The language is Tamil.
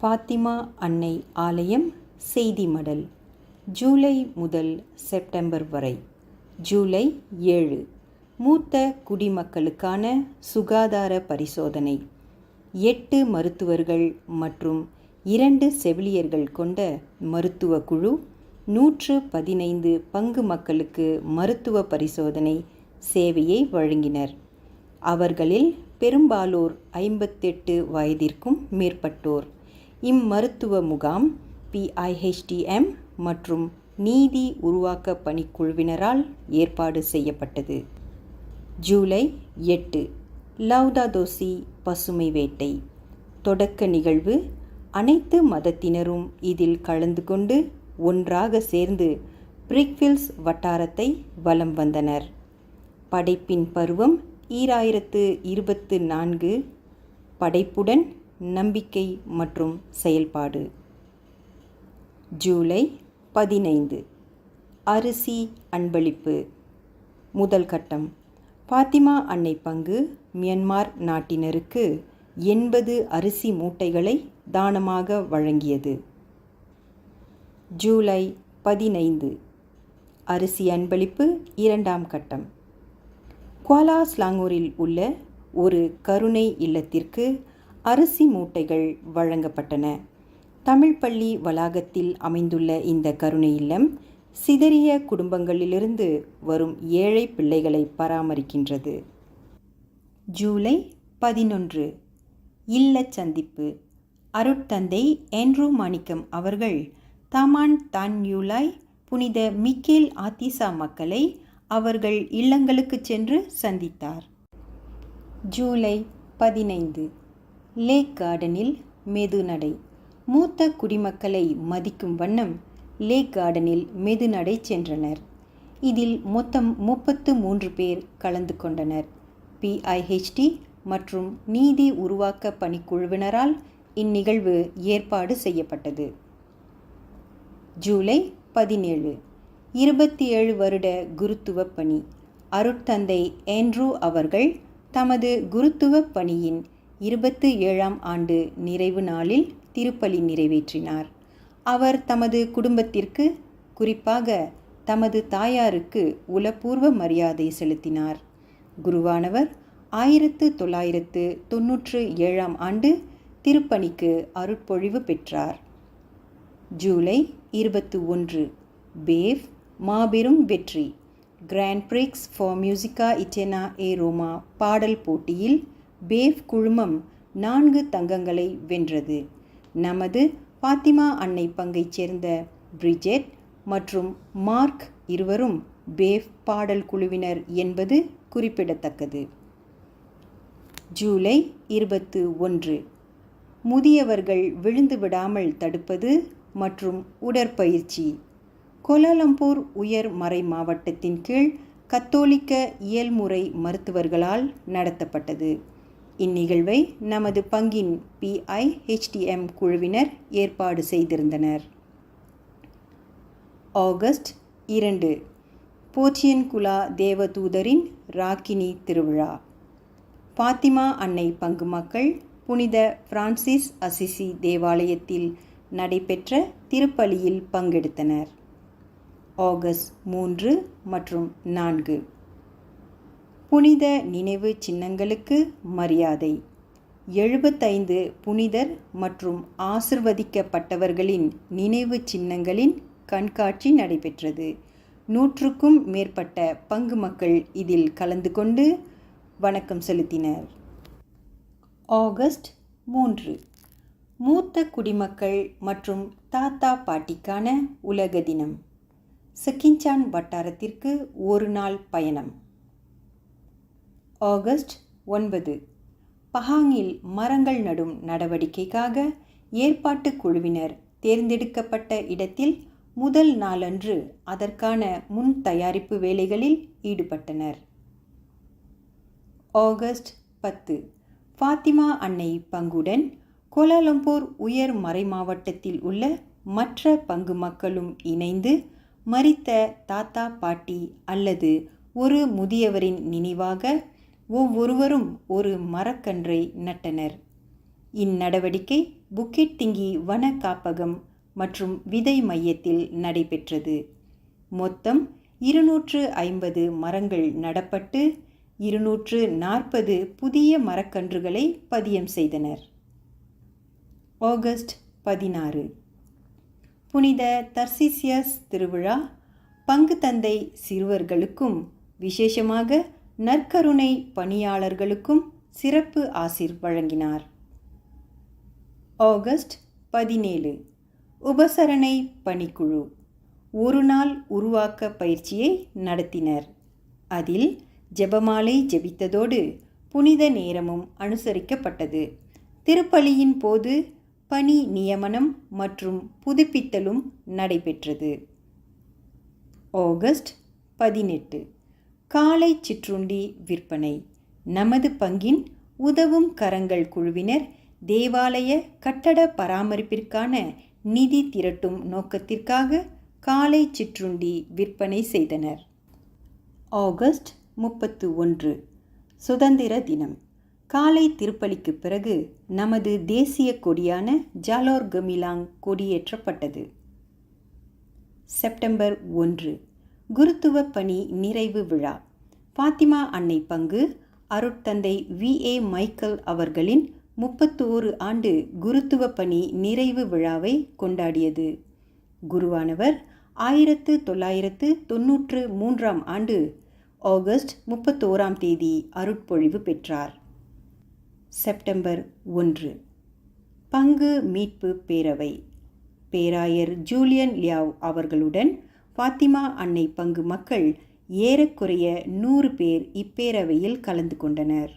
பாத்திமா அன்னை ஆலயம் செய்தி மடல் ஜூலை முதல் செப்டம்பர் வரை. ஜூலை 7 மூத்த குடிமக்களுக்கான சுகாதார பரிசோதனை. 8 மருத்துவர்கள் மற்றும் 2 செவிலியர்கள் கொண்ட மருத்துவ குழு 115 பங்கு மக்களுக்கு மருத்துவ பரிசோதனை சேவையை வழங்கினர். அவர்களில் பெரும்பாலோர் 58 வயதிற்கும் மேற்பட்டோர். இம்மருத்துவ முகாம் PIHTM மற்றும் நீதி உருவாக்க பணிக்குழுவினரால் ஏற்பாடு செய்யப்பட்டது. ஜூலை 8 லௌதாதோ சி பசுமை வேட்டை. தொடக்க நிகழ்வு. அனைத்து மதத்தினரும் இதில் கலந்து கொண்டு ஒன்றாக சேர்ந்து பிரிக்ஃபீல்ட்ஸ் வட்டாரத்தை வலம் வந்தனர். படைப்பின் பருவம் 2024. படைப்புடன் நம்பிக்கை மற்றும் செயல்பாடு. ஜூலை 15 அரிசி அன்பளிப்பு. முதல் கட்டம். பாத்திமா அன்னை பங்கு மியான்மர் நாட்டினருக்கு 80 அரிசி மூட்டைகளை தானமாக வழங்கியது. ஜூலை 15 அரிசி அன்பளிப்பு இரண்டாம் கட்டம். குவாலா ஸ்லாங்கூரில் உள்ள ஒரு கருணை இல்லத்திற்கு அரிசி மூட்டைகள் வழங்கப்பட்டன. தமிழ் பள்ளி வளாகத்தில் அமைந்துள்ள இந்த கருணை இல்லம் சிதறிய குடும்பங்களிலிருந்து வரும் ஏழை பிள்ளைகளை பராமரிக்கின்றது. ஜூலை 11 இல்லச் சந்திப்பு. அருட்தந்தை ஆண்ட்ரூ மாணிக்கம் அவர்கள் தாமான் தான்யூலாய் புனித மிக்கேல் ஆத்திசா மக்களை அவர்கள் இல்லங்களுக்கு சென்று சந்தித்தார். ஜூலை 15 லேக் கார்டனில் மெதுநடை. மூத்த குடிமக்களை மதிக்கும் வண்ணம் லேக் கார்டனில் மெதுநடை சென்றனர். இதில் மொத்தம் 33 பேர் கலந்து கொண்டனர். PIHT மற்றும் நீதி உருவாக்க பணிக்குழுவினரால் இந்நிகழ்வு ஏற்பாடு செய்யப்பட்டது. ஜூலை 17 27 வருட குருத்துவ பணி. அருட்தந்தை ஆண்ட்ரூ அவர்கள் தமது குருத்துவ பணியின் 27ஆம் ஆண்டு நிறைவு நாளில் திருப்பலி நிறைவேற்றினார். அவர் தமது குடும்பத்திற்கு, குறிப்பாக தமது தாயாருக்கு உளப்பூர்வ மரியாதை செலுத்தினார். குருவானவர் 1997ஆம் ஆண்டு திருப்பணிக்கு அருட்பொழிவு பெற்றார். ஜூலை 21 பேவ் மாபெரும் வெற்றி. கிராண்ட் பிரிக்ஸ் ஃபார் மியூசிகா இட்டெனா ஏ ரோமா பாடல் போட்டியில் பேவ் குழுமம் 4 தங்கங்களை வென்றது. நமது பாத்திமா அன்னை பங்கைச் சேர்ந்த பிரிஜெட் மற்றும் மார்க் இருவரும் பேவ் பாடல் குழுவினர் என்பது குறிப்பிடத்தக்கது. ஜூலை 21 முதியவர்கள் விழுந்து விடாமல் தடுப்பது மற்றும் உடற்பயிற்சி. கோலாலம்பூர் உயர் மறை மாவட்டத்தின் கீழ் கத்தோலிக்க இயல்முறை மருத்துவர்களால் நடத்தப்பட்டது. இந்நிகழ்வை நமது பங்கின் PIHTM குழுவினர் ஏற்பாடு செய்திருந்தனர். ஆகஸ்ட் 2 போச்சியன்குலா தேவதூதரின் ராக்கினி திருவிழா. பாத்திமா அன்னை பங்கு மக்கள் புனித பிரான்சிஸ் அசிசி தேவாலயத்தில் நடைபெற்ற திருப்பலியில் பங்கெடுத்தனர். ஆகஸ்ட் 3 மற்றும் 4 புனித நினைவு சின்னங்களுக்கு மரியாதை. 75 புனிதர் மற்றும் ஆசிர்வதிக்கப்பட்டவர்களின் நினைவு சின்னங்களின் கண்காட்சி நடைபெற்றது. 100க்கும் மேற்பட்ட பங்கு மக்கள் இதில் கலந்து கொண்டு வணக்கம் செலுத்தினர். ஆகஸ்ட் 3 மூத்த குடிமக்கள் மற்றும் தாத்தா பாட்டிக்கான உலக தினம். சக்கின்சான் வட்டாரத்திற்கு ஒரு நாள் பயணம். ஆகஸ்ட் 9 பஹாங்கில் மரங்கள் நடும் நடவடிக்கைக்காக ஏற்பாட்டு குழுவினர் தேர்ந்தெடுக்கப்பட்ட இடத்தில் முதல் நாளன்று அதற்கான முன் தயாரிப்பு வேலைகளில் ஈடுபட்டனர். ஆகஸ்ட் 10 பாத்திமா அன்னை பங்குடன் கோலாலம்பூர் உயர் மறை மாவட்டத்தில் உள்ள மற்ற பங்கு மக்களும் இணைந்து மரித்த தாத்தா பாட்டி அல்லது ஒரு முதியவரின் நினைவாக ஒவ்வொருவரும் ஒரு மரக்கன்றை நட்டனர். இந்நடவடிக்கை புக்கிட் திங்கி வன காப்பகம் மற்றும் விதை மையத்தில் நடைபெற்றது. மொத்தம் 250 மரங்கள் நடப்பட்டு 240 புதிய மரக்கன்றுகளை பதியம் செய்தனர். ஆகஸ்ட் 16 புனித தர்சிசியஸ் திருவிழா. பங்கு தந்தை சிறுவர்களுக்கும் விசேஷமாக நற்கருணை பணியாளர்களுக்கும் சிறப்பு ஆசிர் வழங்கினார். ஆகஸ்ட் 17 உபசரணை பணிக்குழு ஒரு நாள் உருவாக்க பயிற்சியை நடத்தினர். அதில் ஜெபமாலை ஜெபித்ததோடு புனித நேரமும் அனுசரிக்கப்பட்டது. திருப்பலியின் போது பணி நியமனம் மற்றும் புதுப்பித்தலும் நடைபெற்றது. ஆகஸ்ட் 18 காலை சிற்றுண்டி விற்பனை. நமது பங்கின் உதவும் கரங்கள் குழுவினர் தேவாலய கட்டட பராமரிப்பிற்கான நிதி திரட்டும் நோக்கத்திற்காக காலை சிற்றுண்டி விற்பனை செய்தனர். ஆகஸ்ட் 31 சுதந்திர தினம். காலை திருப்பலிக்கு பிறகு நமது தேசிய கொடியான ஜாலோர் கமிலாங் கொடியேற்றப்பட்டது. செப்டம்பர் 1 குருத்துவ பணி நிறைவு விழா. பாத்திமா அன்னை பங்கு அருட்தந்தை VA மைக்கேல் அவர்களின் 31 ஆண்டு குருத்துவ பணி நிறைவு விழாவை கொண்டாடியது. குருவானவர் 1993 ஆண்டு ஆகஸ்ட் 31 தேதி அருட்பொழிவு பெற்றார். செப்டம்பர் 1 பங்கு மீட்பு பேரவை. பேராயர் ஜூலியன் லியாவ் அவர்களுடன் பாத்திமா அன்னை பங்கு மக்கள் ஏறக்குறைய 100 பேர் இப்பேரவையில் கலந்து கொண்டனர்.